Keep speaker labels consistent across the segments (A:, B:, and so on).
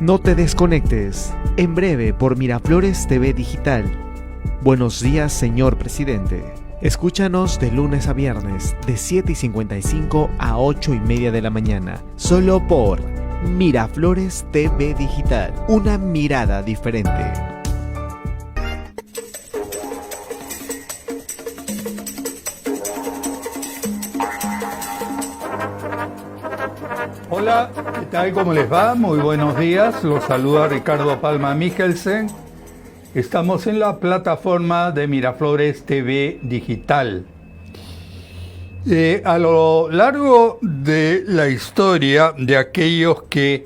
A: No te desconectes. En breve por Miraflores TV Digital. Buenos días, señor presidente. Escúchanos de lunes a viernes, de 7:55 a 8:30 de la mañana. Solo por Miraflores TV Digital. Una mirada diferente.
B: Hola, ¿qué tal? ¿Cómo les va? Muy buenos días. Los saluda Ricardo Palma Michelsen. Estamos en la plataforma de Miraflores TV Digital. A lo largo de la historia de aquellos que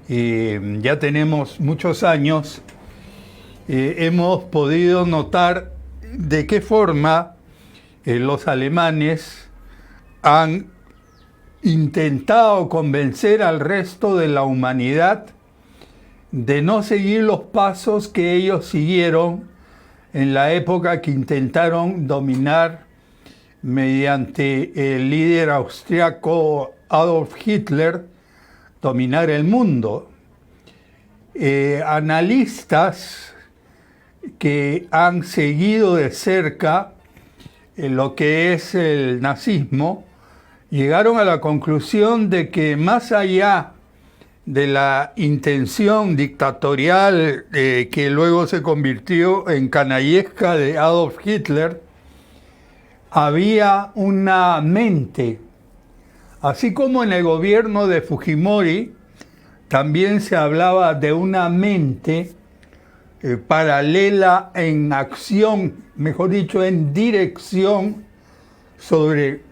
B: ya tenemos muchos años, hemos podido notar de qué forma los alemanes han intentado convencer al resto de la humanidad de no seguir los pasos que ellos siguieron en la época que intentaron dominar mediante el líder austriaco Adolf Hitler, dominar el mundo. Analistas que han seguido de cerca lo que es el nazismo llegaron a la conclusión de que más allá de la intención dictatorial que luego se convirtió en canallesca de Adolf Hitler, había una mente. Así como en el gobierno de Fujimori también se hablaba de una mente paralela en acción, mejor dicho, en dirección sobre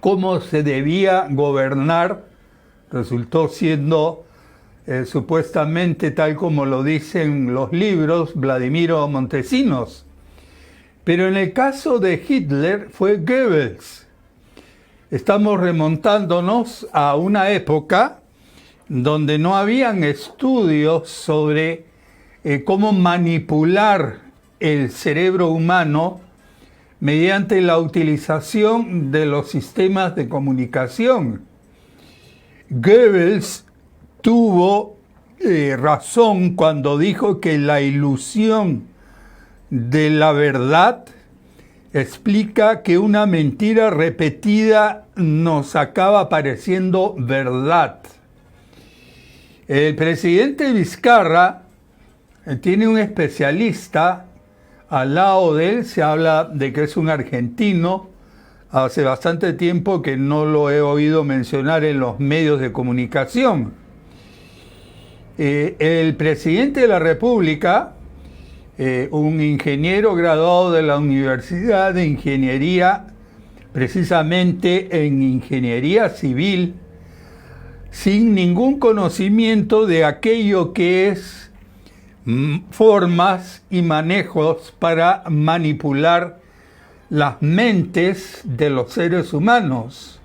B: cómo se debía gobernar, resultó siendo supuestamente, tal como lo dicen los libros, Vladimiro Montesinos. Pero en el caso de Hitler fue Goebbels. Estamos remontándonos a una época donde no habían estudios sobre cómo manipular el cerebro humano mediante la utilización de los sistemas de comunicación. Goebbels tuvo razón cuando dijo que la ilusión de la verdad explica que una mentira repetida nos acaba pareciendo verdad. El presidente Vizcarra tiene un especialista. Al lado de él se habla de que es un argentino. Hace bastante tiempo que no lo he oído mencionar en los medios de comunicación. El presidente de la República, un ingeniero graduado de la Universidad de Ingeniería, precisamente en Ingeniería Civil, sin ningún conocimiento de aquello que es formas y manejos para manipular las mentes de los seres humanos.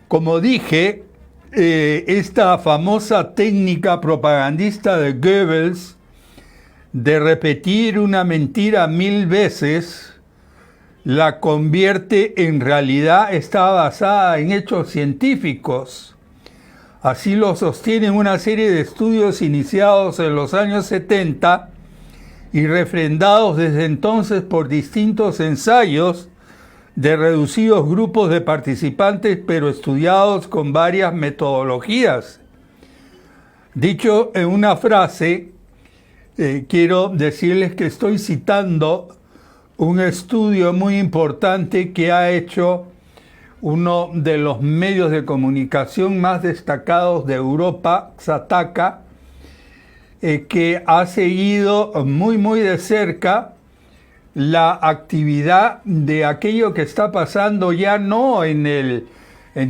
B: Como dije, esta famosa técnica propagandista de Goebbels de repetir una mentira 1000 veces la convierte en realidad, está basada en hechos científicos. Así lo sostienen una serie de estudios iniciados en los años 70 y refrendados desde entonces por distintos ensayos de reducidos grupos de participantes, pero estudiados con varias metodologías. Dicho en una frase, quiero decirles que estoy citando un estudio muy importante que ha hecho uno de los medios de comunicación más destacados de Europa, Xataka, que ha seguido muy de cerca la actividad de aquello que está pasando ya no en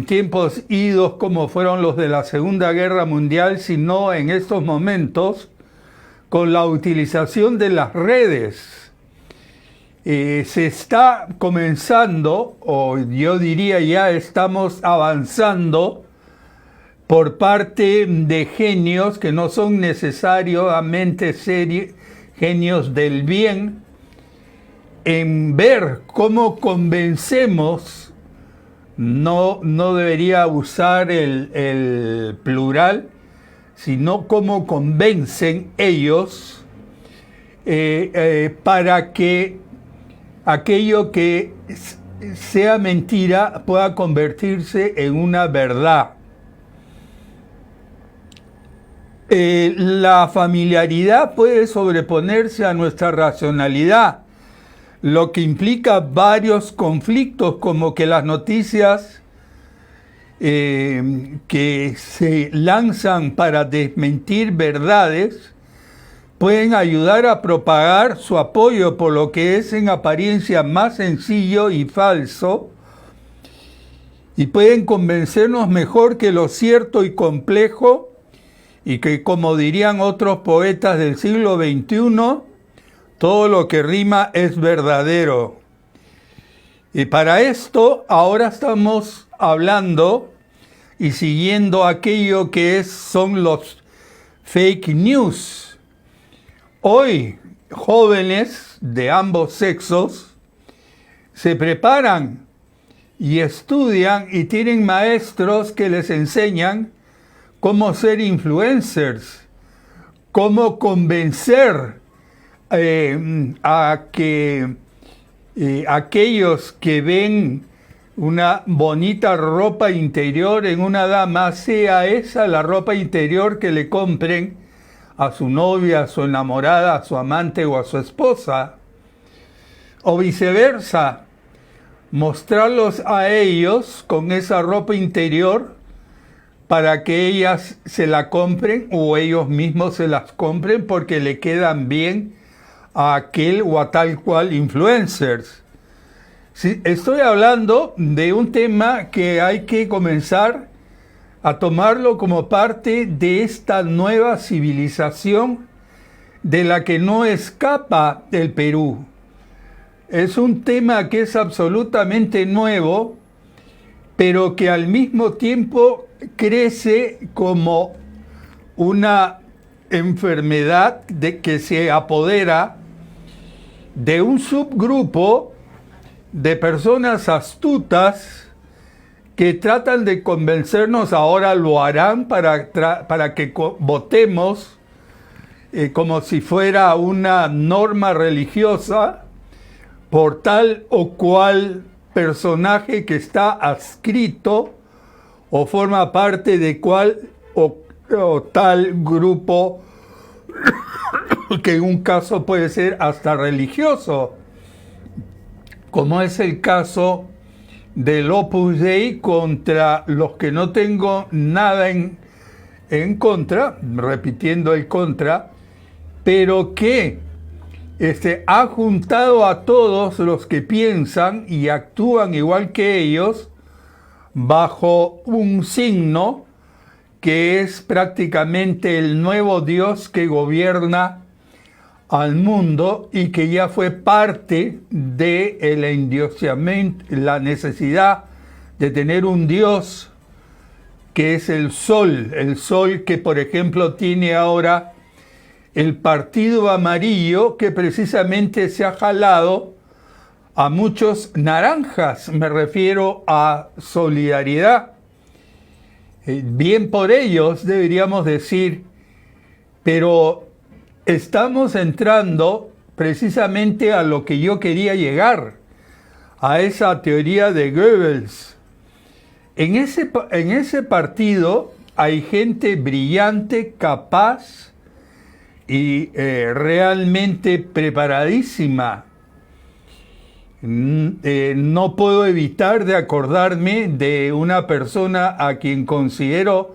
B: tiempos idos como fueron los de la Segunda Guerra Mundial, sino en estos momentos con la utilización de las redes. Se está comenzando, o yo diría ya estamos avanzando por parte de genios que no son necesariamente genios del bien, en ver cómo convencemos no debería usar el plural, sino cómo convencen ellos para que aquello que sea mentira pueda convertirse en una verdad. La familiaridad puede sobreponerse a nuestra racionalidad, lo que implica varios conflictos, como que las noticias que se lanzan para desmentir verdades pueden ayudar a propagar su apoyo por lo que es en apariencia más sencillo y falso, y pueden convencernos mejor que lo cierto y complejo, y que, como dirían otros poetas del siglo XXI, todo lo que rima es verdadero. Y para esto ahora estamos hablando y siguiendo aquello que son los fake news. Hoy, jóvenes de ambos sexos se preparan y estudian y tienen maestros que les enseñan cómo ser influencers, cómo convencer a que aquellos que ven una bonita ropa interior en una dama, sea esa la ropa interior que le compren a su novia, a su enamorada, a su amante o a su esposa, o viceversa, mostrarlos a ellos con esa ropa interior para que ellas se la compren o ellos mismos se las compren porque le quedan bien a aquel o a tal cual influencers. Sí, estoy hablando de un tema que hay que comenzar a tomarlo como parte de esta nueva civilización de la que no escapa el Perú. Es un tema que es absolutamente nuevo, pero que al mismo tiempo crece como una enfermedad que se apodera de un subgrupo de personas astutas que tratan de convencernos, ahora lo harán para que votemos como si fuera una norma religiosa por tal o cual personaje que está adscrito o forma parte de cual o tal grupo que en un caso puede ser hasta religioso, como es el caso del Opus Dei, contra los que no tengo nada en contra, repitiendo el contra, pero que ha juntado a todos los que piensan y actúan igual que ellos bajo un signo que es prácticamente el nuevo Dios que gobierna al mundo y que ya fue parte del endiosamiento, la necesidad de tener un Dios que es el sol que por ejemplo tiene ahora el Partido Amarillo, que precisamente se ha jalado a muchos naranjas, me refiero a Solidaridad. Bien por ellos, deberíamos decir, pero estamos entrando precisamente a lo que yo quería llegar, a esa teoría de Goebbels. En ese partido hay gente brillante, capaz y realmente preparadísima. No puedo evitar de acordarme de una persona a quien considero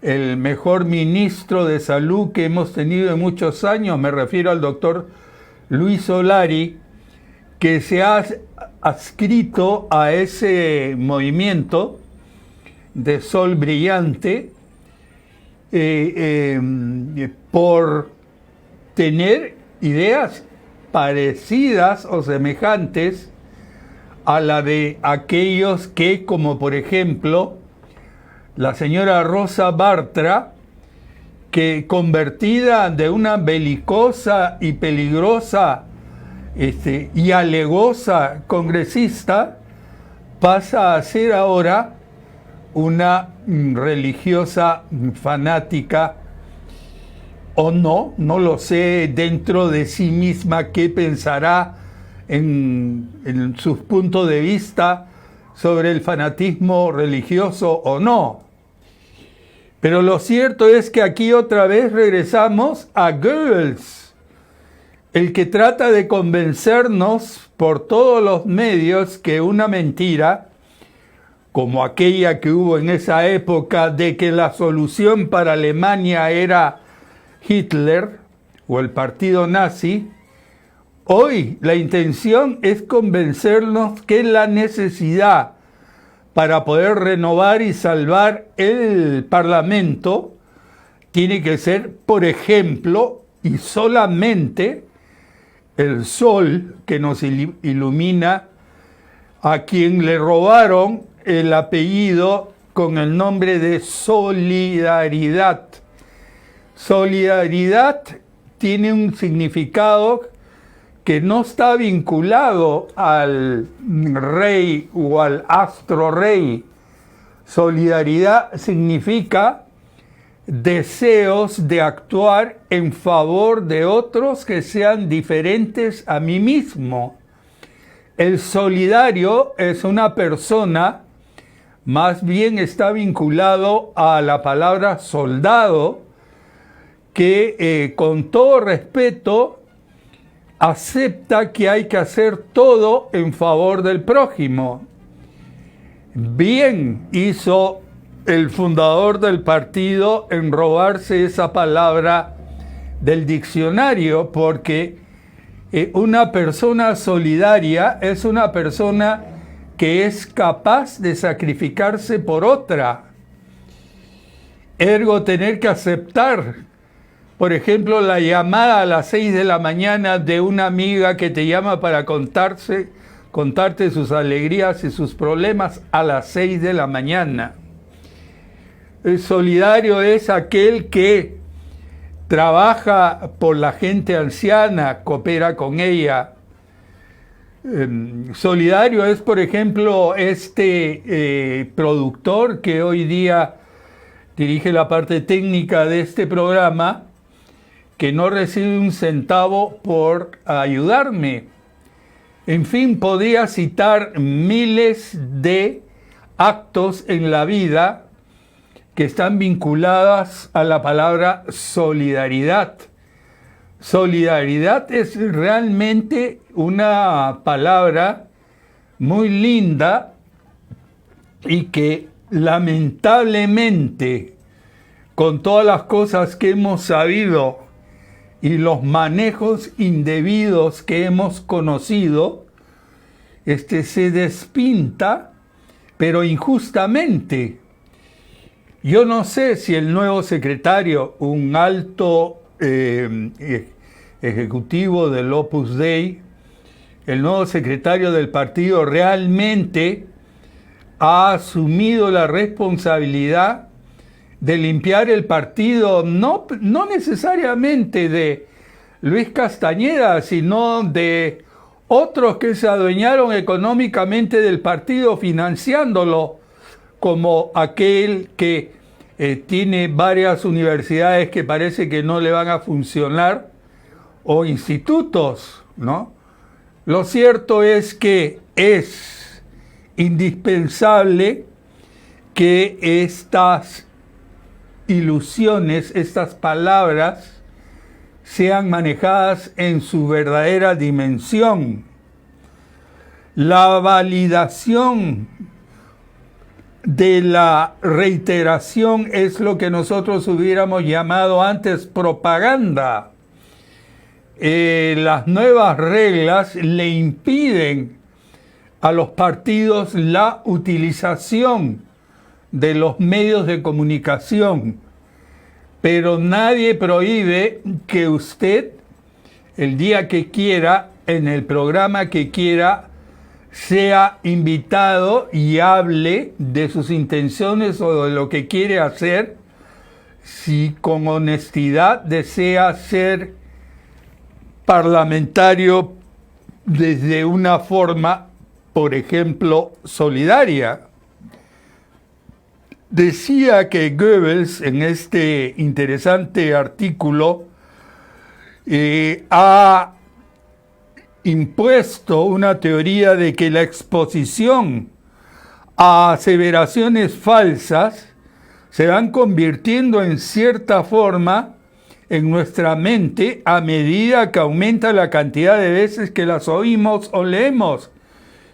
B: el mejor ministro de salud que hemos tenido en muchos años. Me refiero al doctor Luis Solari, que se ha adscrito a ese movimiento de sol brillante por tener ideas parecidas o semejantes a la de aquellos que, como por ejemplo la señora Rosa Bartra, que convertida de una belicosa y peligrosa y alegosa congresista, pasa a ser ahora una religiosa fanática, o no lo sé, dentro de sí misma qué pensará en sus puntos de vista sobre el fanatismo religioso o no. Pero lo cierto es que aquí otra vez regresamos a Goebbels, el que trata de convencernos por todos los medios que una mentira, como aquella que hubo en esa época de que la solución para Alemania era Hitler o el partido nazi, hoy la intención es convencernos que la necesidad para poder renovar y salvar el Parlamento tiene que ser, por ejemplo, y solamente el sol que nos ilumina, a quien le robaron el apellido con el nombre de Solidaridad. Solidaridad tiene un significado que no está vinculado al rey o al astro rey. Solidaridad significa deseos de actuar en favor de otros que sean diferentes a mí mismo. El solidario es una persona, más bien está vinculado a la palabra soldado, que con todo respeto acepta que hay que hacer todo en favor del prójimo. Bien hizo el fundador del partido en robarse esa palabra del diccionario, porque una persona solidaria es una persona que es capaz de sacrificarse por otra. Ergo, tener que aceptar, por ejemplo, la llamada a las 6 de la mañana de una amiga que te llama para contarte sus alegrías y sus problemas a las 6 de la mañana. El solidario es aquel que trabaja por la gente anciana, coopera con ella. Solidario es, por ejemplo, este productor que hoy día dirige la parte técnica de este programa, que no recibe un centavo por ayudarme. En fin, podría citar miles de actos en la vida que están vinculadas a la palabra solidaridad. Solidaridad es realmente una palabra muy linda y que lamentablemente, con todas las cosas que hemos sabido y los manejos indebidos que hemos conocido, se despinta, pero injustamente. Yo no sé si el nuevo secretario, un alto ejecutivo del Opus Dei, el nuevo secretario del partido, realmente ha asumido la responsabilidad de limpiar el partido, no necesariamente de Luis Castañeda, sino de otros que se adueñaron económicamente del partido financiándolo, como aquel que tiene varias universidades que parece que no le van a funcionar, o institutos, ¿no? Lo cierto es que es indispensable que estas ilusiones, estas palabras, sean manejadas en su verdadera dimensión. La validación de la reiteración es lo que nosotros hubiéramos llamado antes propaganda. Las nuevas reglas le impiden a los partidos la utilización de los medios de comunicación, pero nadie prohíbe que usted, el día que quiera, en el programa que quiera, sea invitado y hable de sus intenciones o de lo que quiere hacer, si con honestidad desea ser parlamentario desde una forma por ejemplo, solidaria. Decía que Goebbels, en este interesante artículo, ha impuesto una teoría de que la exposición a aseveraciones falsas se van convirtiendo en cierta forma en nuestra mente a medida que aumenta la cantidad de veces que las oímos o leemos.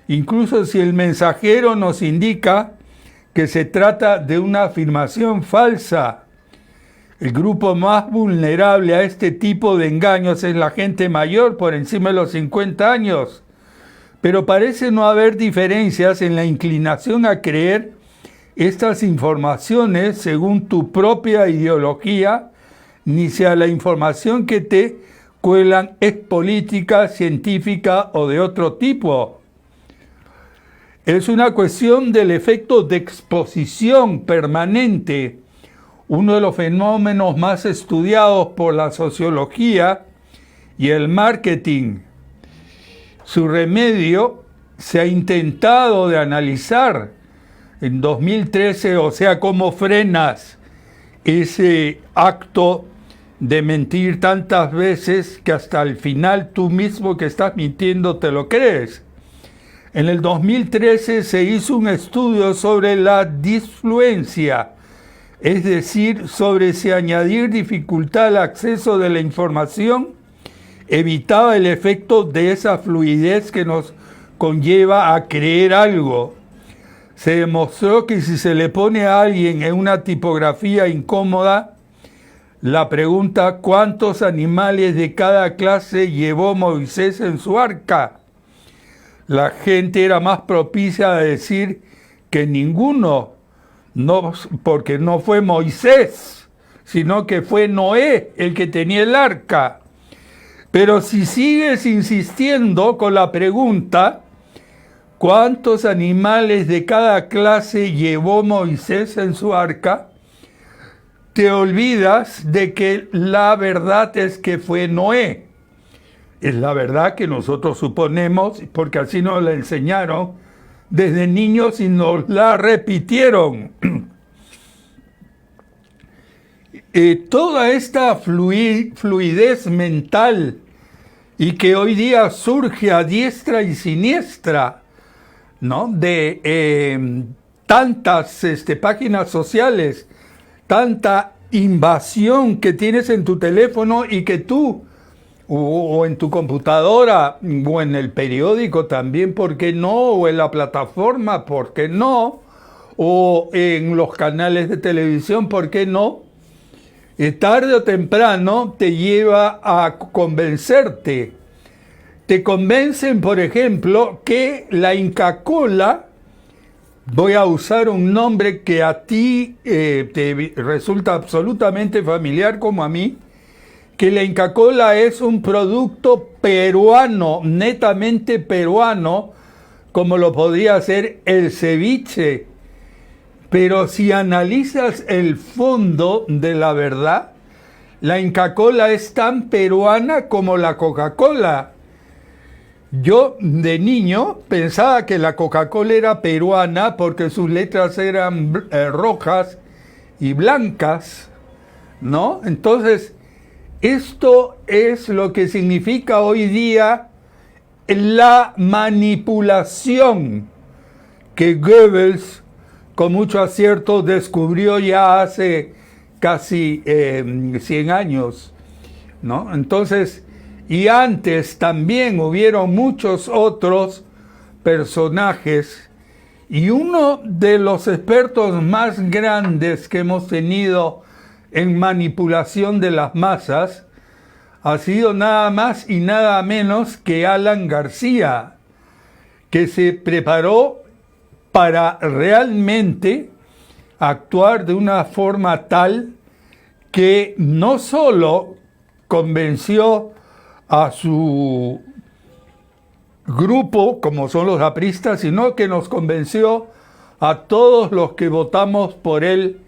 B: Incluso si el mensajero nos indica que se trata de una afirmación falsa. El grupo más vulnerable a este tipo de engaños es la gente mayor por encima de los 50 años. Pero parece no haber diferencias en la inclinación a creer estas informaciones según tu propia ideología, ni si a la información que te cuelan es política, científica o de otro tipo. Es una cuestión del efecto de exposición permanente, uno de los fenómenos más estudiados por la sociología y el marketing. Su remedio se ha intentado de analizar en 2013, o sea, cómo frenas ese acto de mentir tantas veces que hasta el final tú mismo que estás mintiendo te lo crees. En el 2013 se hizo un estudio sobre la disfluencia, es decir, sobre si añadir dificultad al acceso de la información evitaba el efecto de esa fluidez que nos conlleva a creer algo. Se demostró que si se le pone a alguien en una tipografía incómoda la pregunta ¿cuántos animales de cada clase llevó Moisés en su arca?, la gente era más propicia a decir que ninguno, no, porque no fue Moisés, sino que fue Noé el que tenía el arca. Pero si sigues insistiendo con la pregunta, ¿cuántos animales de cada clase llevó Moisés en su arca?, te olvidas de que la verdad es que fue Noé. Es la verdad que nosotros suponemos, porque así nos la enseñaron desde niños y nos la repitieron. Toda esta fluidez mental y que hoy día surge a diestra y siniestra, ¿no?, de tantas páginas sociales, tanta invasión que tienes en tu teléfono y que tú o en tu computadora, o en el periódico también, ¿por qué no? O en la plataforma, ¿por qué no? O en los canales de televisión, ¿por qué no? Tarde o temprano te lleva a convencerte. Te convencen, por ejemplo, que la Inca Kola, voy a usar un nombre que a ti te resulta absolutamente familiar como a mí, que la Inca Kola es un producto peruano, netamente peruano, como lo podría ser el ceviche. Pero si analizas el fondo de la verdad, la Inca Kola es tan peruana como la Coca-Cola. Yo de niño pensaba que la Coca-Cola era peruana porque sus letras eran rojas y blancas, ¿no? Entonces, esto es lo que significa hoy día la manipulación que Goebbels, con mucho acierto, descubrió ya hace casi 100 años, ¿no? Entonces, y antes también hubieron muchos otros personajes, y uno de los expertos más grandes que hemos tenido en manipulación de las masas ha sido nada más y nada menos que Alan García, que se preparó para realmente actuar de una forma tal que no solo convenció a su grupo, como son los apristas, sino que nos convenció a todos los que votamos por él.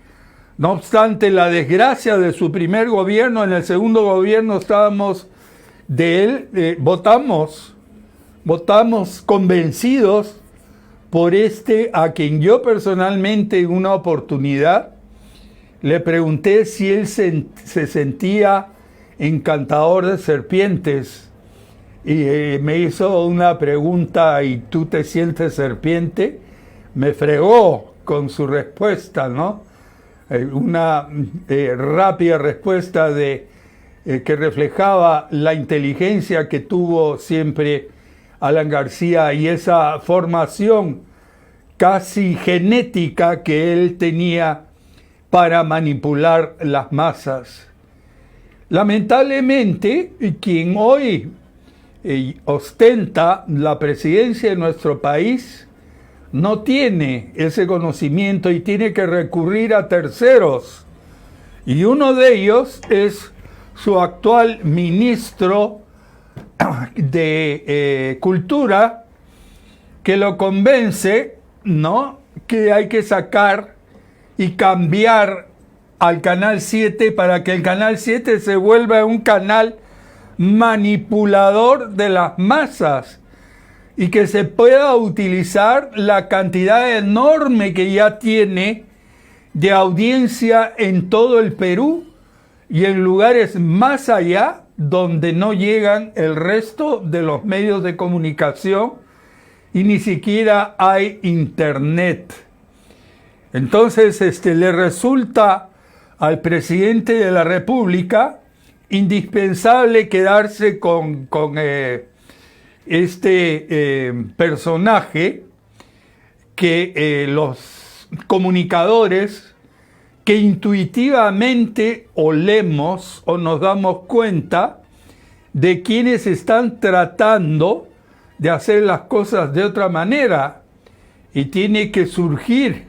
B: No obstante la desgracia de su primer gobierno, en el segundo gobierno estábamos de él, votamos votamos convencidos por a quien yo personalmente en una oportunidad le pregunté si él se sentía encantador de serpientes. Y me hizo una pregunta: ¿y tú te sientes serpiente? Me fregó con su respuesta, ¿no? Una rápida respuesta que reflejaba la inteligencia que tuvo siempre Alan García y esa formación casi genética que él tenía para manipular las masas. Lamentablemente, quien hoy ostenta la presidencia de nuestro país no tiene ese conocimiento y tiene que recurrir a terceros. Y uno de ellos es su actual ministro de Cultura, que lo convence, ¿no?, que hay que sacar y cambiar al Canal 7 para que el Canal 7 se vuelva un canal manipulador de las masas y que se pueda utilizar la cantidad enorme que ya tiene de audiencia en todo el Perú y en lugares más allá donde no llegan el resto de los medios de comunicación y ni siquiera hay internet. Entonces, le resulta al presidente de la República indispensable quedarse con personaje que los comunicadores que intuitivamente olemos o nos damos cuenta de quienes están tratando de hacer las cosas de otra manera, y tiene que surgir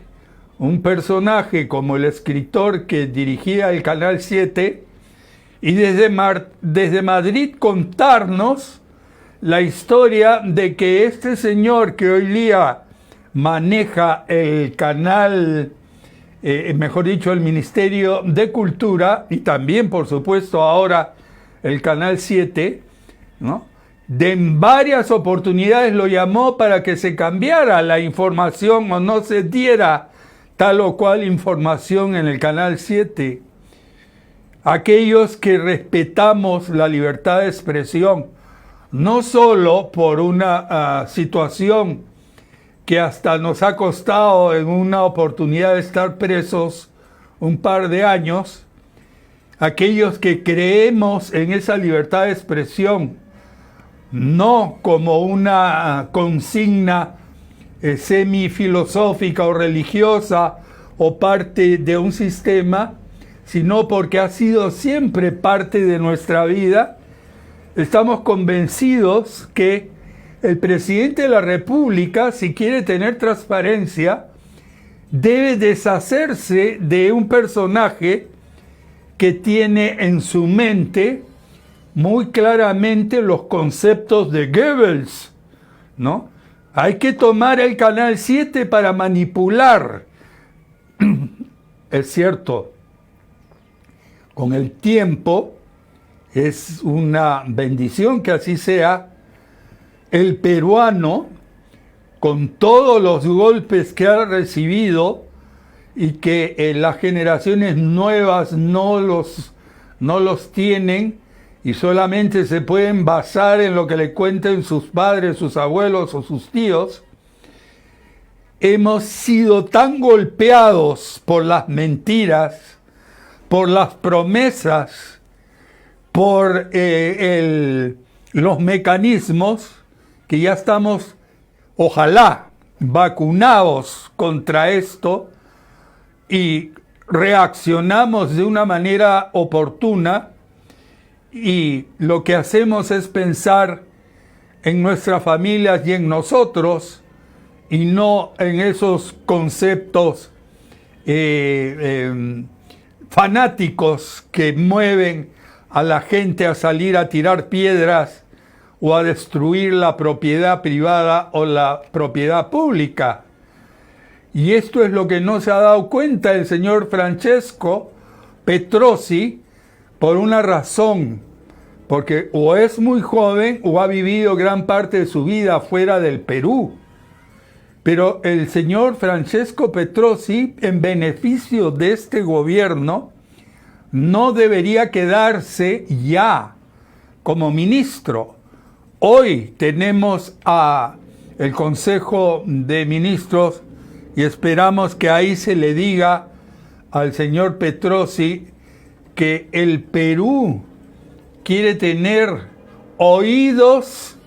B: un personaje como el escritor que dirigía el Canal 7 y desde Madrid contarnos la historia de que este señor que hoy día maneja el canal, mejor dicho, el Ministerio de Cultura y también, por supuesto, ahora el Canal 7, ¿no?, en varias oportunidades lo llamó para que se cambiara la información o no se diera tal o cual información en el Canal 7. Aquellos que respetamos la libertad de expresión, no solo por una situación que hasta nos ha costado en una oportunidad de estar presos un par de años, aquellos que creemos en esa libertad de expresión, no como una consigna semifilosófica o religiosa o parte de un sistema, sino porque ha sido siempre parte de nuestra vida, estamos convencidos que el presidente de la República, si quiere tener transparencia, debe deshacerse de un personaje que tiene en su mente muy claramente los conceptos de Goebbels, ¿no? Hay que tomar el Canal 7 para manipular. Es cierto, con el tiempo, es una bendición que así sea, el peruano, con todos los golpes que ha recibido y que las generaciones nuevas no los tienen y solamente se pueden basar en lo que le cuenten sus padres, sus abuelos o sus tíos, hemos sido tan golpeados por las mentiras, por las promesas, por los mecanismos, que ya estamos, ojalá, vacunados contra esto y reaccionamos de una manera oportuna, y lo que hacemos es pensar en nuestras familias y en nosotros y no en esos conceptos fanáticos que mueven a la gente a salir a tirar piedras o a destruir la propiedad privada o la propiedad pública. Y esto es lo que no se ha dado cuenta el señor Francesco Petrosi, por una razón, porque o es muy joven o ha vivido gran parte de su vida fuera del Perú. Pero el señor Francesco Petrosi, en beneficio de este gobierno, no debería quedarse ya como ministro. Hoy tenemos el Consejo de Ministros y esperamos que ahí se le diga al señor Petrosi que el Perú quiere tener oídos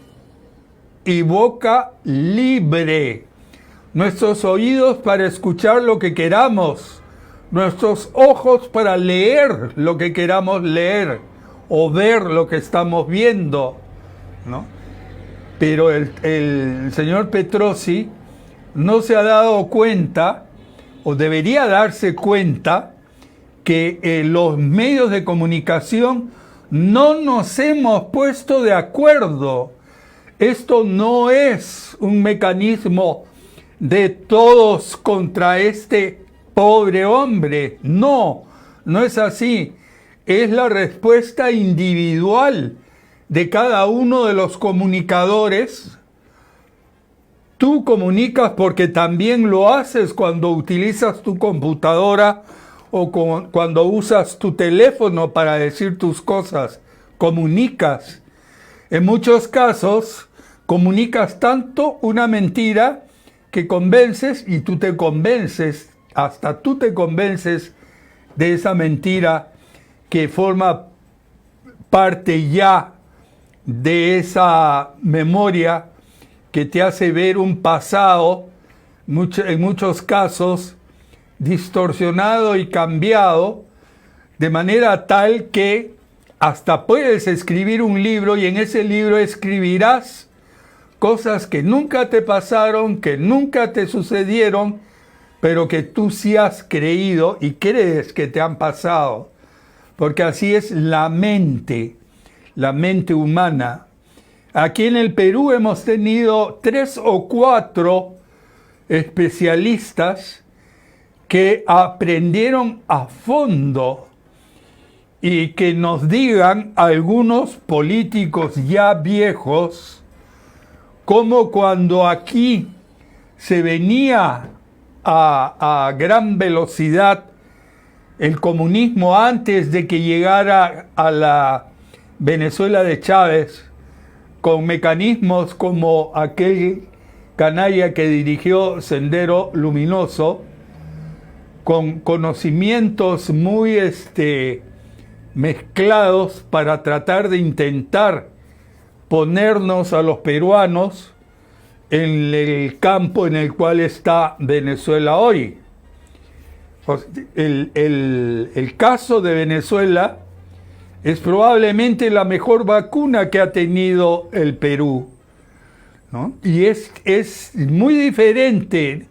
B: y boca libre. Nuestros oídos para escuchar lo que queramos, nuestros ojos para leer lo que queramos leer o ver lo que estamos viendo, ¿no? Pero el señor Petrosi no se ha dado cuenta, o debería darse cuenta, que los medios de comunicación no nos hemos puesto de acuerdo. Esto no es un mecanismo de todos contra este pobre hombre. No, no es así. Es la respuesta individual de cada uno de los comunicadores. Tú comunicas porque también lo haces cuando utilizas tu computadora o cuando usas tu teléfono para decir tus cosas. Comunicas. En muchos casos, comunicas tanto una mentira que convences y tú te convences, hasta tú te convences de esa mentira que forma parte ya de esa memoria que te hace ver un pasado, en muchos casos, distorsionado y cambiado, de manera tal que hasta puedes escribir un libro y en ese libro escribirás cosas que nunca te pasaron, que nunca te sucedieron, pero que tú sí has creído y crees que te han pasado. Porque así es la mente humana. Aquí en el Perú hemos tenido 3 o 4 especialistas que aprendieron a fondo y que nos digan algunos políticos ya viejos, como cuando aquí se venía a gran velocidad el comunismo antes de que llegara a la Venezuela de Chávez, con mecanismos como aquel canalla que dirigió Sendero Luminoso, con conocimientos muy mezclados para tratar de intentar ponernos a los peruanos en el campo en el cual está Venezuela hoy. El caso de Venezuela es probablemente la mejor vacuna que ha tenido el Perú, ¿no? Y es muy diferente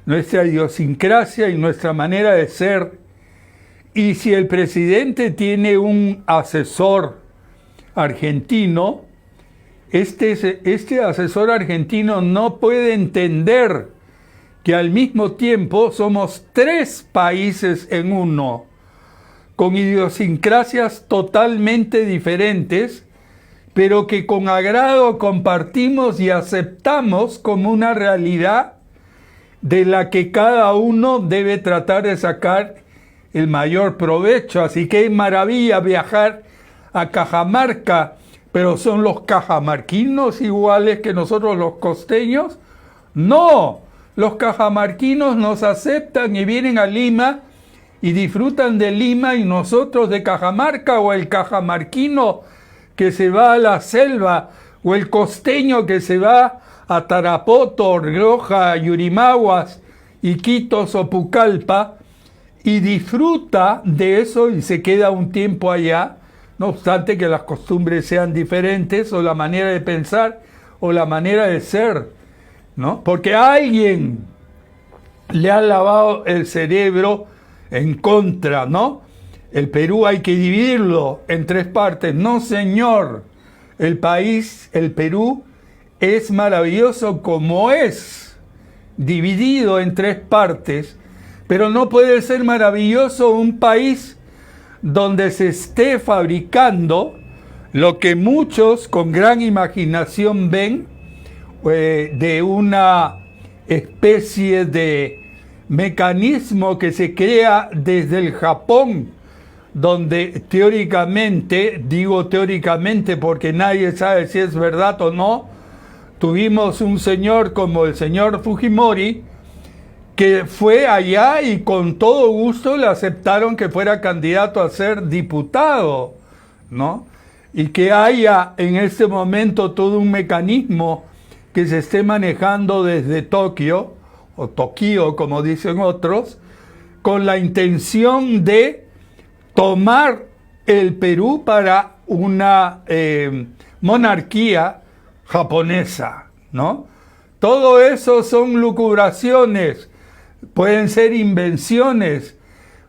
B: nuestra idiosincrasia y nuestra manera de ser. Y si el presidente tiene un asesor argentino, este asesor argentino no puede entender que al mismo tiempo somos 3 países en uno, con idiosincrasias totalmente diferentes, pero que con agrado compartimos y aceptamos como una realidad de la que cada uno debe tratar de sacar el mayor provecho. Así que es maravilla viajar a Cajamarca, pero ¿son los cajamarquinos iguales que nosotros los costeños? No, los cajamarquinos nos aceptan y vienen a Lima y disfrutan de Lima y nosotros de Cajamarca, o el cajamarquino que se va a la selva, o el costeño que se va a Tarapoto, Rioja, Yurimaguas, Iquitos o Pucallpa y disfruta de eso y se queda un tiempo allá, no obstante que las costumbres sean diferentes o la manera de pensar o la manera de ser, ¿no? Porque alguien le ha lavado el cerebro en contra, ¿no? El Perú hay que dividirlo en 3 partes. No, señor. El Perú, es maravilloso como es, dividido en 3 partes, pero no puede ser maravilloso un país donde se esté fabricando lo que muchos con gran imaginación ven de una especie de mecanismo que se crea desde el Japón, donde teóricamente, digo teóricamente porque nadie sabe si es verdad o no, tuvimos un señor como el señor Fujimori, que fue allá y con todo gusto le aceptaron que fuera candidato a ser diputado, ¿no? Y que haya en este momento todo un mecanismo que se esté manejando desde Tokio, o Tokio como dicen otros, con la intención de tomar el Perú para una monarquía japonesa, ¿no? Todo eso son lucubraciones, pueden ser invenciones,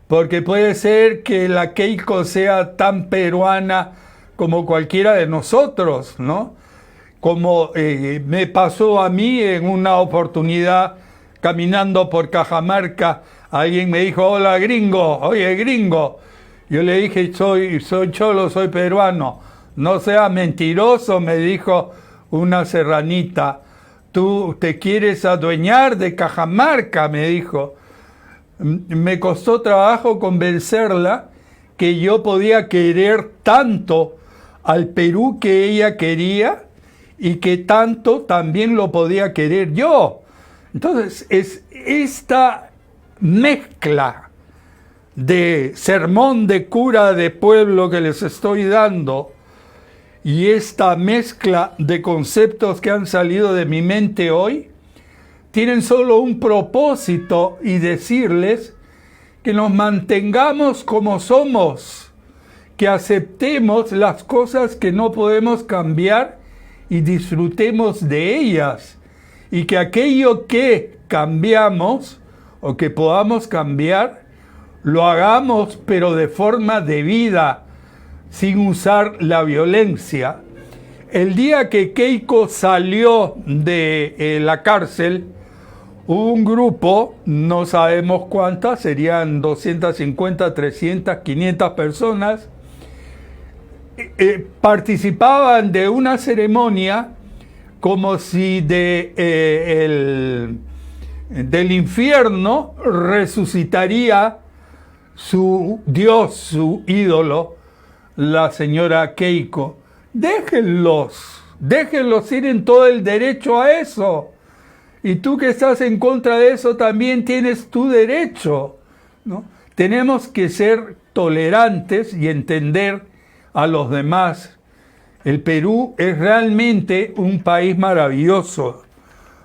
B: porque puede ser que la Keiko sea tan peruana como cualquiera de nosotros, ¿no? Como me pasó a mí en una oportunidad caminando por Cajamarca, alguien me dijo, hola gringo, oye gringo, yo le dije, soy cholo, soy peruano, no seas mentiroso, me dijo una serranita, tú te quieres adueñar de Cajamarca, me dijo. Me costó trabajo convencerla que yo podía querer tanto al Perú que ella quería y que tanto también lo podía querer yo. Entonces, es esta mezcla de sermón de cura de pueblo que les estoy dando y esta mezcla de conceptos que han salido de mi mente hoy, tienen solo un propósito y decirles que nos mantengamos como somos, que aceptemos las cosas que no podemos cambiar y disfrutemos de ellas, y que aquello que cambiamos o que podamos cambiar, lo hagamos pero de forma debida, sin usar la violencia. El día que Keiko salió de la cárcel, hubo un grupo, no sabemos cuántas, serían 250, 300, 500 personas, participaban de una ceremonia como si del infierno resucitaría su Dios, su ídolo, la señora Keiko. Déjenlos tienen todo el derecho a eso. Y tú que estás en contra de eso también tienes tu derecho, ¿no? Tenemos que ser tolerantes y entender a los demás. El Perú es realmente un país maravilloso.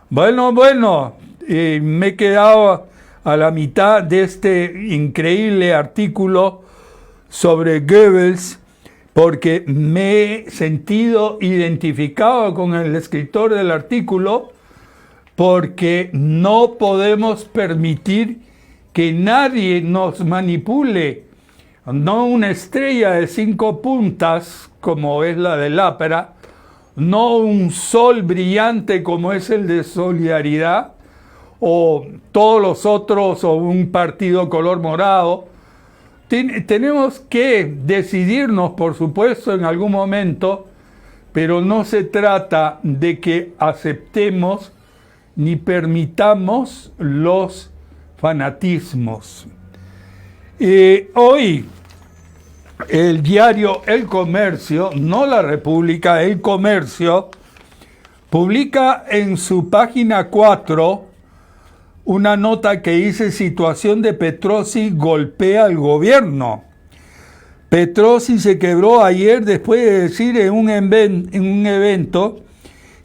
B: Bueno, me he quedado a la mitad de este increíble artículo sobre Goebbels porque me he sentido identificado con el escritor del artículo, porque no podemos permitir que nadie nos manipule. No una estrella de 5 puntas como es la del Ápera, no un sol brillante como es el de Solidaridad, o todos los otros, o un partido color morado. Tenemos que decidirnos, por supuesto, en algún momento, pero no se trata de que aceptemos ni permitamos los fanatismos. Hoy el diario El Comercio, no La República, El Comercio, publica en su página 4 una nota que dice: situación de Petrosi golpea al gobierno. Petrosi se quebró ayer después de decir en un evento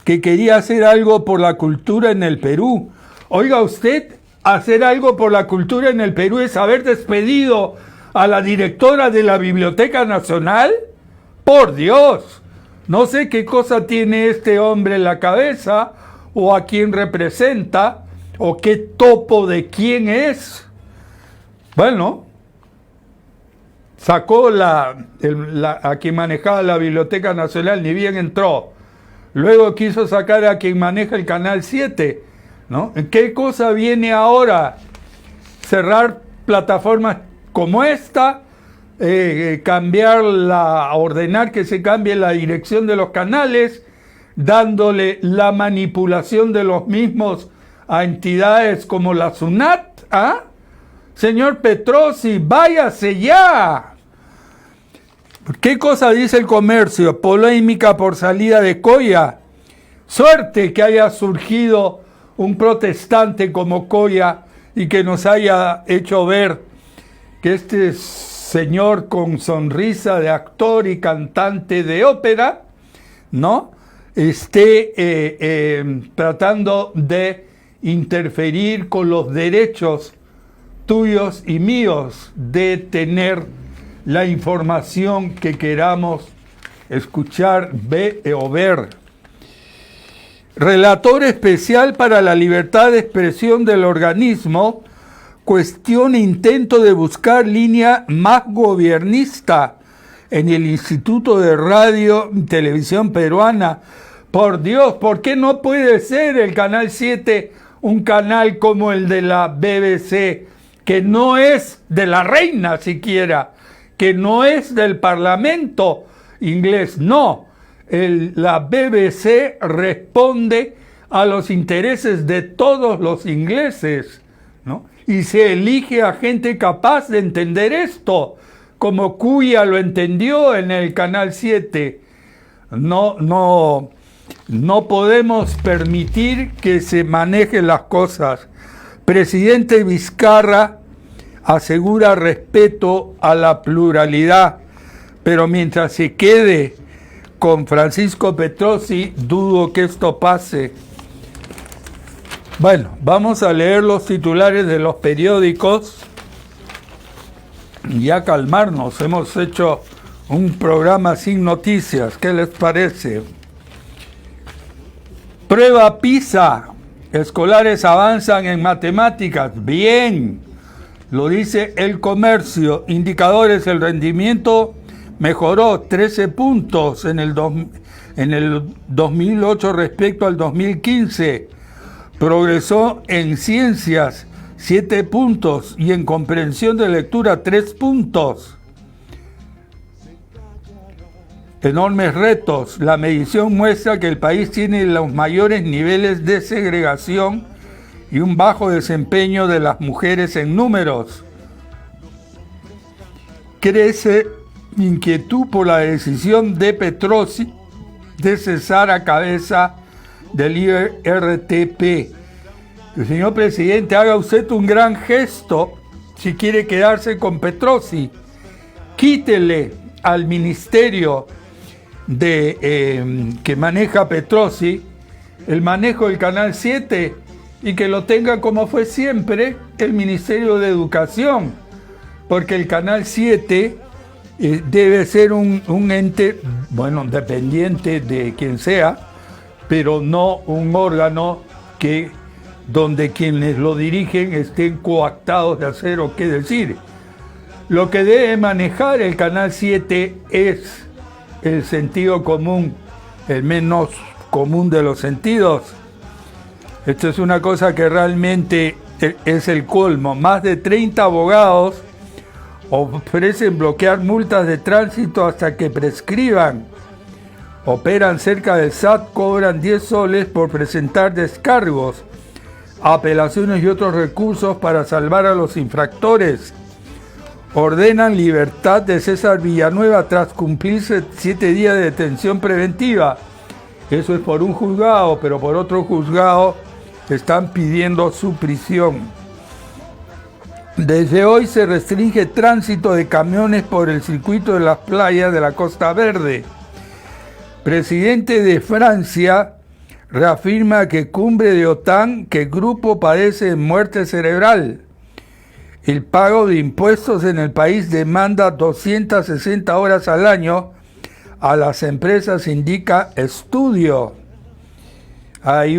B: que quería hacer algo por la cultura en el Perú. Oiga usted, hacer algo por la cultura en el Perú es haber despedido a la directora de la Biblioteca Nacional. Por Dios, no sé qué cosa tiene este hombre en la cabeza, o a quién representa, o qué topo de quién es. Bueno, sacó a quien manejaba la Biblioteca Nacional, ni bien entró. Luego quiso sacar a quien maneja el Canal 7, ¿no? ¿Qué cosa viene ahora? Cerrar plataformas como esta, ordenar que se cambie la dirección de los canales, dándole la manipulación de los mismos a entidades como la SUNAT. ¿Ah? Señor Petrosi, váyase ya. ¿Qué cosa dice el Comercio? Polémica por salida de Coya. Suerte que haya surgido un protestante como Coya y que nos haya hecho ver que este señor con sonrisa de actor y cantante de ópera, ¿no?, esté tratando de interferir con los derechos tuyos y míos de tener la información que queramos escuchar, ver o ver. Relator especial para la libertad de expresión del organismo cuestiona intento de buscar línea más gobiernista en el Instituto de Radio y Televisión Peruana. Por Dios, ¿por qué no puede ser el Canal 7 un canal como el de la BBC, que no es de la reina siquiera, que no es del Parlamento inglés? No, la BBC responde a los intereses de todos los ingleses, ¿no? Y se elige a gente capaz de entender esto, como Cuya lo entendió en el Canal 7. No podemos permitir que se manejen las cosas. Presidente Vizcarra asegura respeto a la pluralidad, pero mientras se quede con Francisco Petrosi, dudo que esto pase. Bueno, vamos a leer los titulares de los periódicos y a calmarnos. Hemos hecho un programa sin noticias. ¿Qué les parece? Prueba PISA. Escolares avanzan en matemáticas. Bien. Lo dice El Comercio. Indicadores, el rendimiento mejoró 13 puntos en el 2008 respecto al 2015. Progresó en ciencias 7 puntos y en comprensión de lectura 3 puntos. Enormes retos. La medición muestra que el país tiene los mayores niveles de segregación y un bajo desempeño de las mujeres en números. Crece inquietud por la decisión de Petrosi de cesar a cabeza del IRTP. El señor presidente, haga usted un gran gesto si quiere quedarse con Petrosi. Quítele al ministerio que maneja Petrosi el manejo del Canal 7 y que lo tenga como fue siempre el Ministerio de Educación, porque el Canal 7 debe ser un ente, bueno, dependiente de quien sea, pero no un órgano donde quienes lo dirigen estén coactados de hacer o qué decir. Lo que debe manejar el Canal 7 es el sentido común, el menos común de los sentidos. Esto es una cosa que realmente es el colmo. Más de 30 abogados ofrecen bloquear multas de tránsito hasta que prescriban. Operan cerca del SAT, cobran 10 soles por presentar descargos, apelaciones y otros recursos para salvar a los infractores. Ordenan libertad de César Villanueva tras cumplirse 7 días de detención preventiva. Eso es por un juzgado, pero por otro juzgado están pidiendo su prisión. Desde hoy se restringe tránsito de camiones por el circuito de las playas de la Costa Verde. Presidente de Francia reafirma que cumbre de OTAN que grupo padece muerte cerebral. El pago de impuestos en el país demanda 260 horas al año a las empresas, indica estudio. Hay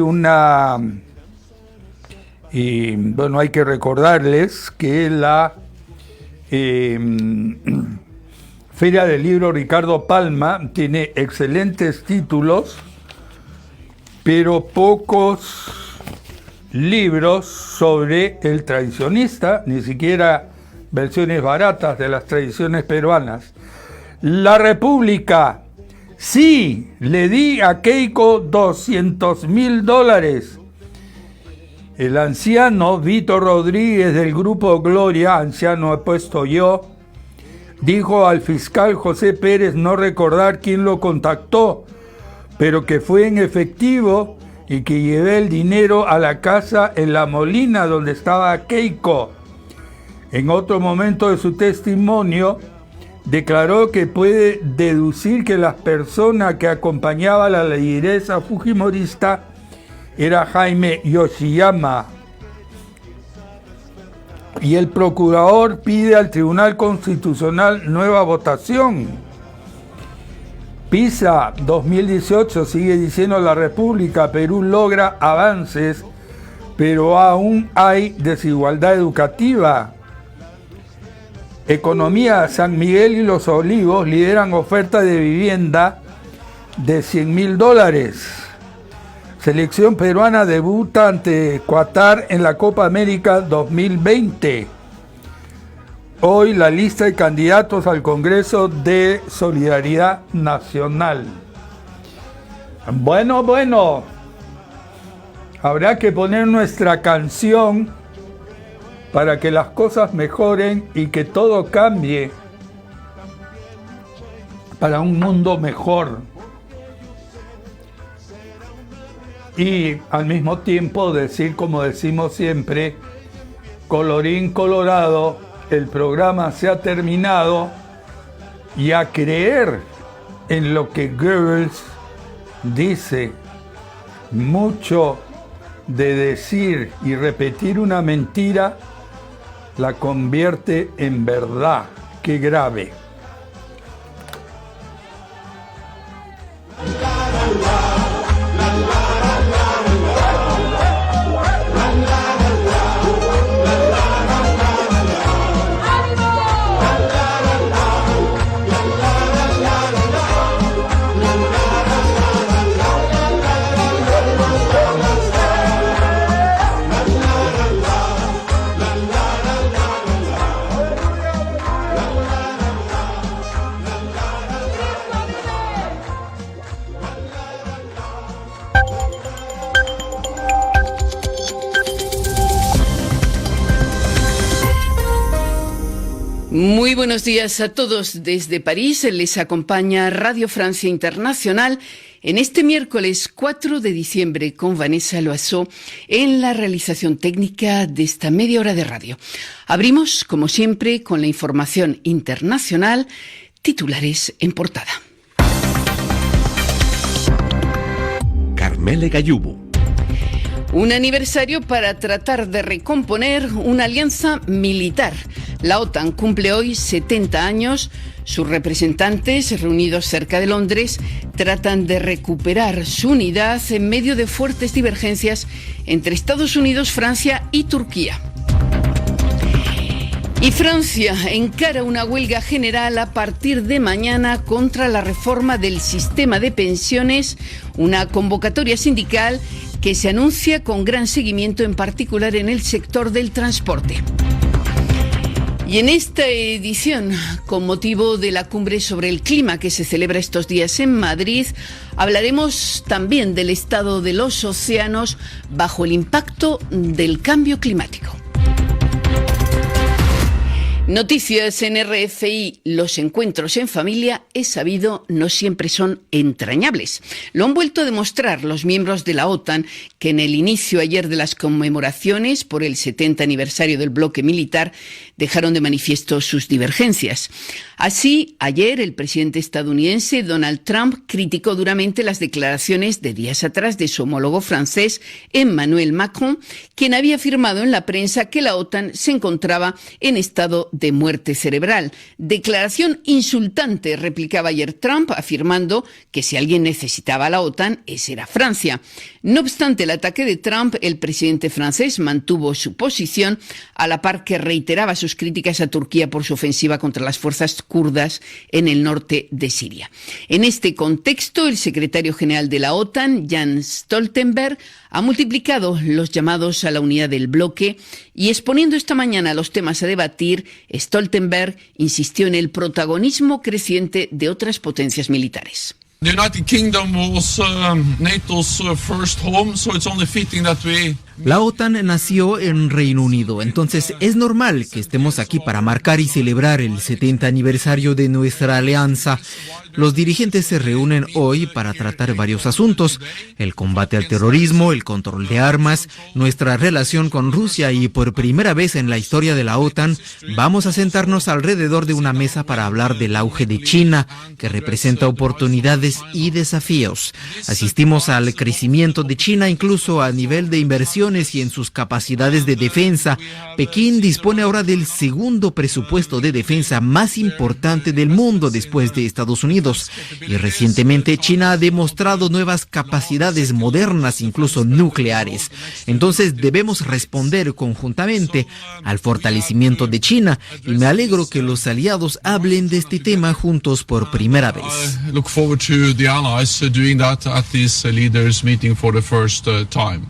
B: hay que recordarles que la Feria del Libro Ricardo Palma tiene excelentes títulos, pero pocos libros sobre el tradicionista, ni siquiera versiones baratas de las tradiciones peruanas. La República, sí, le di a Keiko $200.000. El anciano Vito Rodríguez del Grupo Gloria, anciano he puesto yo, dijo al fiscal José Pérez no recordar quién lo contactó, pero que fue en efectivo y que llevé el dinero a la casa en La Molina donde estaba Keiko. En otro momento de su testimonio, declaró que puede deducir que la persona que acompañaba a la lideresa fujimorista era Jaime Yoshiyama. Y el procurador pide al Tribunal Constitucional nueva votación. PISA 2018 sigue diciendo la República, Perú logra avances, pero aún hay desigualdad educativa. Economía, San Miguel y Los Olivos lideran oferta de vivienda de $100.000. Selección peruana debuta ante Qatar en la Copa América 2020. Hoy la lista de candidatos al Congreso de Solidaridad Nacional. Bueno, habrá que poner nuestra canción para que las cosas mejoren y que todo cambie para un mundo mejor. Y al mismo tiempo decir, como decimos siempre, colorín colorado, el programa se ha terminado, y a creer en lo que Goebbels dice. Mucho de decir y repetir una mentira la convierte en verdad. ¡Qué grave!
C: Muy buenos días a todos desde París. Les acompaña Radio Francia Internacional en este miércoles 4 de diciembre con Vanessa Loiseau en la realización técnica de esta media hora de radio. Abrimos, como siempre, con la información internacional, titulares en portada.
D: Carmele Gallubo.
C: Un aniversario para tratar de recomponer una alianza militar. La OTAN cumple hoy 70 años. Sus representantes, reunidos cerca de Londres, tratan de recuperar su unidad en medio de fuertes divergencias entre Estados Unidos, Francia y Turquía. Y Francia encara una huelga general a partir de mañana contra la reforma del sistema de pensiones, una convocatoria sindical que se anuncia con gran seguimiento, en particular en el sector del transporte. Y en esta edición, con motivo de la cumbre sobre el clima que se celebra estos días en Madrid, hablaremos también del estado de los océanos bajo el impacto del cambio climático. Noticias en RFI. Los encuentros en familia, es sabido, no siempre son entrañables. Lo han vuelto a demostrar los miembros de la OTAN, que en el inicio ayer de las conmemoraciones por el 70 aniversario del bloque militar dejaron de manifiesto sus divergencias. Así, ayer el presidente estadounidense Donald Trump criticó duramente las declaraciones de días atrás de su homólogo francés Emmanuel Macron, quien había afirmado en la prensa que la OTAN se encontraba en estado de muerte cerebral. Declaración insultante, replicaba ayer Trump, afirmando que si alguien necesitaba a la OTAN, ese era Francia. No obstante el ataque de Trump, el presidente francés mantuvo su posición, a la par que reiteraba sus críticas a Turquía por su ofensiva contra las fuerzas kurdas en el norte de Siria. En este contexto, el secretario general de la OTAN, Jens Stoltenberg, ha multiplicado los llamados a la unidad del bloque y, exponiendo esta mañana los temas a debatir, Stoltenberg insistió en el protagonismo creciente de otras potencias militares.
D: The United Kingdom was NATO's first home, so it's only fitting that we...
E: La OTAN nació en Reino Unido, entonces es normal que estemos aquí para marcar y celebrar el 70 aniversario de nuestra alianza. Los dirigentes se reúnen hoy para tratar varios asuntos: el combate al terrorismo, el control de armas, nuestra relación con Rusia, y por primera vez en la historia de la OTAN vamos a sentarnos alrededor de una mesa para hablar del auge de China, que representa oportunidades y desafíos. Asistimos al crecimiento de China incluso a nivel de inversión y en sus capacidades de defensa. Pekín dispone ahora del segundo presupuesto de defensa más importante del mundo después de Estados Unidos. Y recientemente China ha demostrado nuevas capacidades modernas, incluso nucleares. Entonces debemos responder conjuntamente al fortalecimiento de China, y me alegro que los aliados hablen de este tema juntos por primera vez.
D: Look forward to the allies doing that at this leaders meeting for the first time.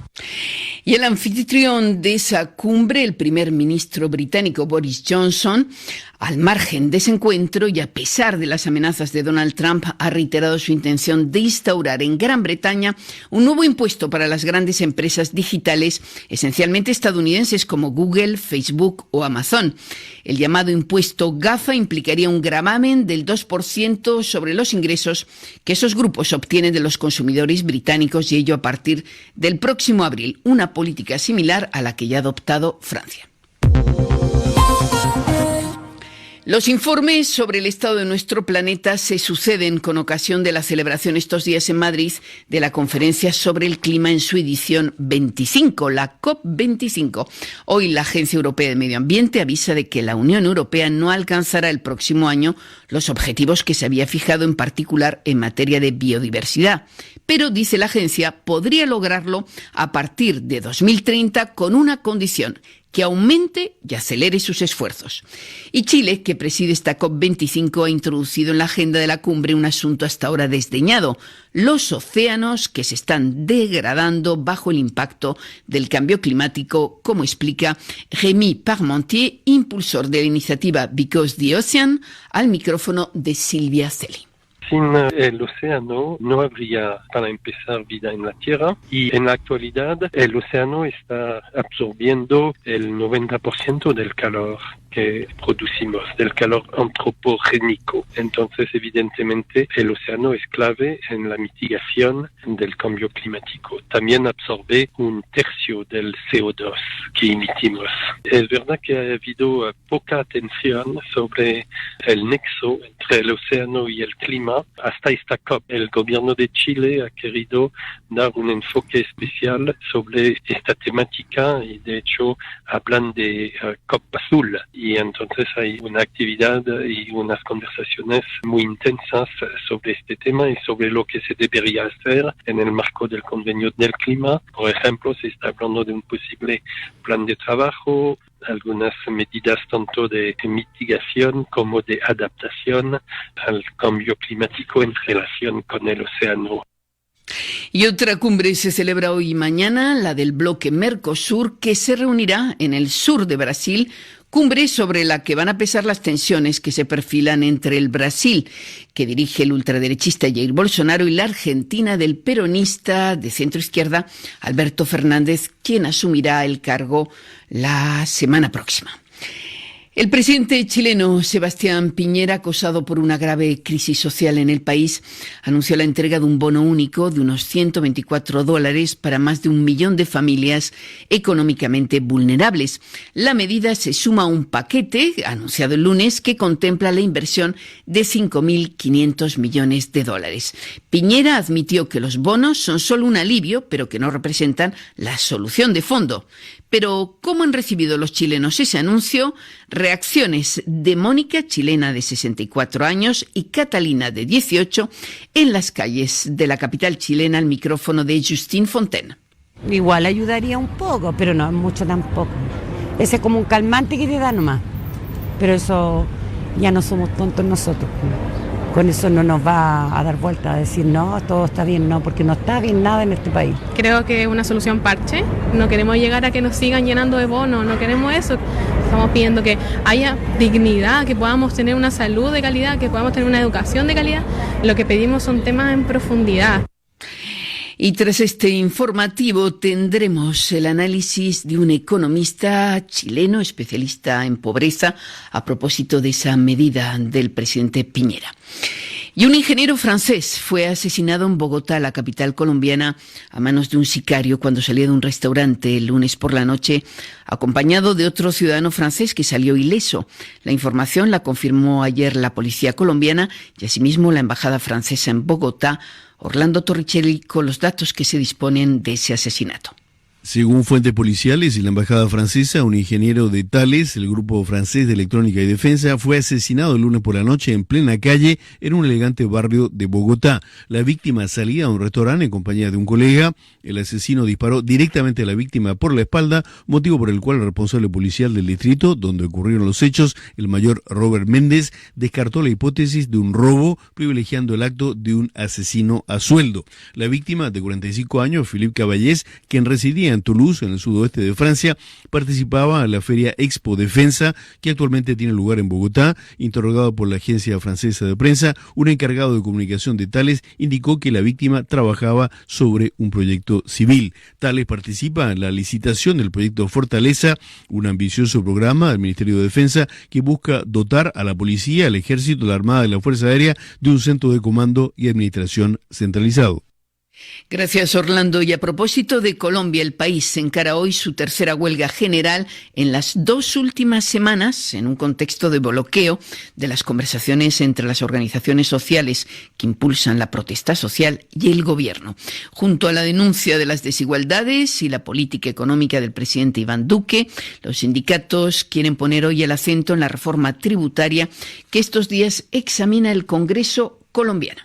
C: Y el anfitrión de esa cumbre, el primer ministro británico Boris Johnson, al margen de ese encuentro y a pesar de las amenazas de Donald Trump, ha reiterado su intención de instaurar en Gran Bretaña un nuevo impuesto para las grandes empresas digitales, esencialmente estadounidenses, como Google, Facebook o Amazon. El llamado impuesto GAFA implicaría un gravamen del 2% sobre los ingresos que esos grupos obtienen de los consumidores británicos, y ello a partir del próximo abril, una política similar a la que ya ha adoptado Francia. Los informes sobre el estado de nuestro planeta se suceden con ocasión de la celebración estos días en Madrid de la Conferencia sobre el Clima en su edición 25, la COP25. Hoy la Agencia Europea de Medio Ambiente avisa de que la Unión Europea no alcanzará el próximo año los objetivos que se había fijado, en particular en materia de biodiversidad. Pero, dice la agencia, podría lograrlo a partir de 2030 con una condición: que aumente y acelere sus esfuerzos. Y Chile, que preside esta COP25, ha introducido en la agenda de la cumbre un asunto hasta ahora desdeñado: los océanos, que se están degradando bajo el impacto del cambio climático, como explica Rémi Parmentier, impulsor de la iniciativa Because the Ocean, al micrófono de Silvia Celi.
F: Sin el océano no habría, para empezar, vida en la Tierra, y en la actualidad el océano está absorbiendo el 90% del calor que producimos, del calor antropogénico. Entonces, evidentemente, el océano es clave en la mitigación del cambio climático. También absorbe 1/3 del CO2 que emitimos. Es verdad que ha habido poca atención sobre el nexo entre el océano y el clima hasta esta COP. El gobierno de Chile ha querido dar un enfoque especial sobre esta temática y, de hecho, hablan de COP azul. Y entonces hay una actividad y unas conversaciones muy intensas sobre este tema y sobre lo que se debería hacer en el marco del Convenio del Clima. Por ejemplo, se está hablando de un posible plan de trabajo, algunas medidas tanto de mitigación como de adaptación al cambio climático en relación con el océano.
C: Y otra cumbre se celebra hoy y mañana, la del bloque Mercosur, que se reunirá en el sur de Brasil. Cumbre sobre la que van a pesar las tensiones que se perfilan entre el Brasil, que dirige el ultraderechista Jair Bolsonaro, y la Argentina del peronista de centroizquierda Alberto Fernández, quien asumirá el cargo la semana próxima. El presidente chileno Sebastián Piñera, acosado por una grave crisis social en el país, anunció la entrega de un bono único de unos $124 para más de 1 millón de familias económicamente vulnerables. La medida se suma a un paquete anunciado el lunes que contempla la inversión de $5.500 millones. Piñera admitió que los bonos son solo un alivio, pero que no representan la solución de fondo. Pero, ¿cómo han recibido los chilenos ese anuncio? Reacciones de Mónica, chilena de 64 años, y Catalina, de 18, en las calles de la capital chilena, al micrófono de Justine Fontaine.
G: Igual ayudaría un poco, pero no mucho tampoco. Ese es como un calmante que te da nomás. Pero eso, ya no somos tontos nosotros. con eso no nos va a dar vuelta a decir no, todo está bien, no, porque no está bien nada en este país.
H: Creo que es una solución parche, no queremos llegar a que nos sigan llenando de bonos, no queremos eso, estamos pidiendo que haya dignidad, que podamos tener una salud de calidad, que podamos tener una educación de calidad, lo que pedimos son temas en profundidad.
C: Y tras este informativo tendremos el análisis de un economista chileno especialista en pobreza a propósito de esa medida del presidente Piñera. Y un ingeniero francés fue asesinado en Bogotá, la capital colombiana, a manos de un sicario cuando salía de un restaurante el lunes por la noche, acompañado de otro ciudadano francés que salió ileso. La información la confirmó ayer la policía colombiana y asimismo la embajada francesa en Bogotá. Orlando Torricelli con los datos que se disponen de ese asesinato.
I: Según fuentes policiales y la embajada francesa, un ingeniero de Thales, el grupo francés de electrónica y defensa, fue asesinado el lunes por la noche en plena calle en un elegante barrio de Bogotá. La víctima salía a un restaurante en compañía de un colega. El asesino disparó directamente a la víctima por la espalda, motivo por el cual el responsable policial del distrito, donde ocurrieron los hechos, el mayor Robert Méndez, descartó la hipótesis de un robo, privilegiando el acto de un asesino a sueldo. La víctima, de 45 años, Philippe Caballés, quien residía en Toulouse, en el sudoeste de Francia, participaba en la feria Expo Defensa, que actualmente tiene lugar en Bogotá. Interrogado por la agencia francesa de prensa, un encargado de comunicación de Thales indicó que la víctima trabajaba sobre un proyecto civil. Thales participa en la licitación del proyecto Fortaleza, un ambicioso programa del Ministerio de Defensa que busca dotar a la policía, al ejército, la armada y la fuerza aérea de un centro de comando y administración centralizado.
C: Gracias, Orlando. Y a propósito de Colombia, el país encara hoy su tercera huelga general en las 2 últimas semanas, en un contexto de bloqueo de las conversaciones entre las organizaciones sociales que impulsan la protesta social y el gobierno. Junto a la denuncia de las desigualdades y la política económica del presidente Iván Duque, los sindicatos quieren poner hoy el acento en la reforma tributaria que estos días examina el Congreso colombiano.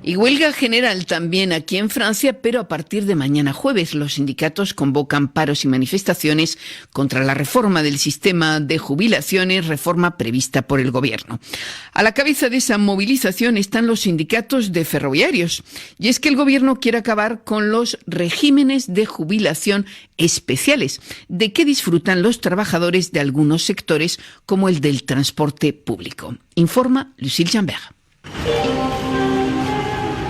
C: Y huelga general también aquí en Francia, pero a partir de mañana jueves los sindicatos convocan paros y manifestaciones contra la reforma del sistema de jubilaciones, reforma prevista por el gobierno. A la cabeza de esa movilización están los sindicatos de ferroviarios, y es que el gobierno quiere acabar con los regímenes de jubilación especiales, de que disfrutan los trabajadores de algunos sectores como el del transporte público. Informa Lucille Jambert.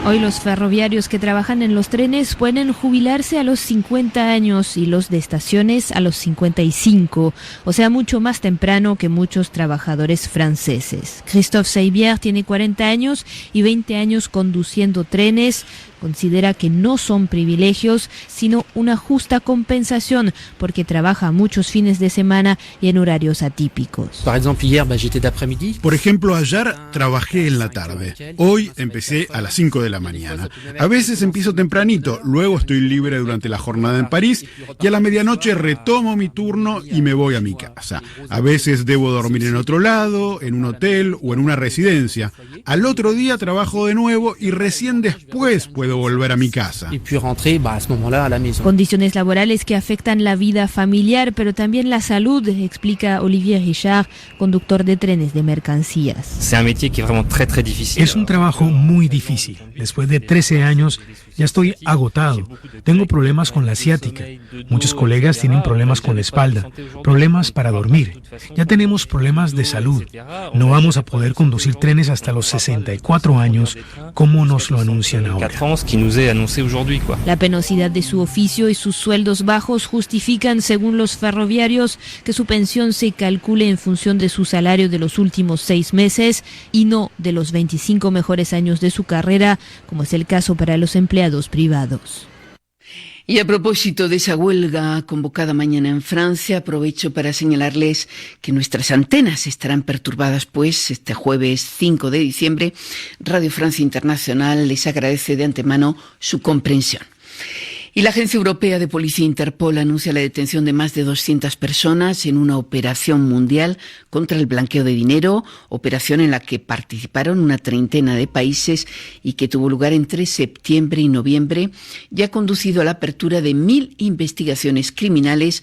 J: Hoy los ferroviarios que trabajan en los trenes pueden jubilarse a los 50 años y los de estaciones a los 55, o sea, mucho más temprano que muchos trabajadores franceses. Christophe Seibière tiene 40 años y 20 años conduciendo trenes. Considera que no son privilegios, sino una justa compensación, porque trabaja muchos fines de semana y en horarios atípicos.
K: Por ejemplo, ayer trabajé en la tarde. Hoy empecé a las 5 de la mañana. A veces empiezo tempranito, luego estoy libre durante la jornada en París y a la medianoche retomo mi turno y me voy a mi casa. A veces debo dormir en otro lado, en un hotel o en una residencia. Al otro día trabajo de nuevo y recién después puedo volver a mi casa.
J: Condiciones laborales que afectan la vida familiar, pero también la salud, explica Olivier Richard, conductor de trenes de mercancías.
L: Es un trabajo muy difícil. Después de 13 años ya estoy agotado. Tengo problemas con la ciática. Muchos colegas tienen problemas con la espalda, problemas para dormir. Ya tenemos problemas de salud. No vamos a poder conducir trenes hasta los 64 años, como nos lo anuncian ahora.
J: La penosidad de su oficio y sus sueldos bajos justifican, según los ferroviarios, que su pensión se calcule en función de su salario de los últimos 6 meses y no de los 25 mejores años de su carrera, como es el caso para los empleados privados.
C: Y a propósito de esa huelga convocada mañana en Francia, aprovecho para señalarles que nuestras antenas estarán perturbadas, pues este jueves 5 de diciembre Radio Francia Internacional les agradece de antemano su comprensión. Y la Agencia Europea de Policía Interpol anuncia la detención de más de 200 personas en una operación mundial contra el blanqueo de dinero, operación en la que participaron una treintena de países y que tuvo lugar entre septiembre y noviembre y ha conducido a la apertura de 1000 investigaciones criminales,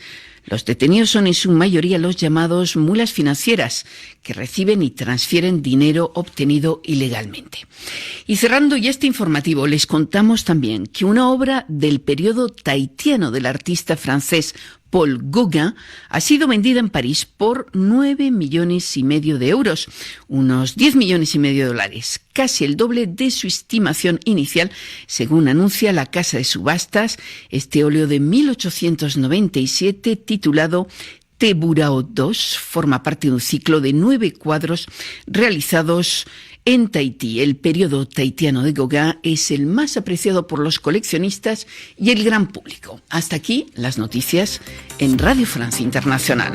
C: Los detenidos son en su mayoría los llamados mulas financieras, que reciben y transfieren dinero obtenido ilegalmente. Y cerrando ya este informativo, les contamos también que una obra del periodo tahitiano del artista francés Paul Gauguin ha sido vendida en París por 9,5 millones de euros, unos 10,5 millones de dólares, casi el doble de su estimación inicial, según anuncia la casa de subastas. Este óleo de 1897, titulado Teburao II, forma parte de un ciclo de 9 cuadros realizados en Tahití. El periodo tahitiano de Gauguin es el más apreciado por los coleccionistas y el gran público. Hasta aquí las noticias en Radio Francia Internacional.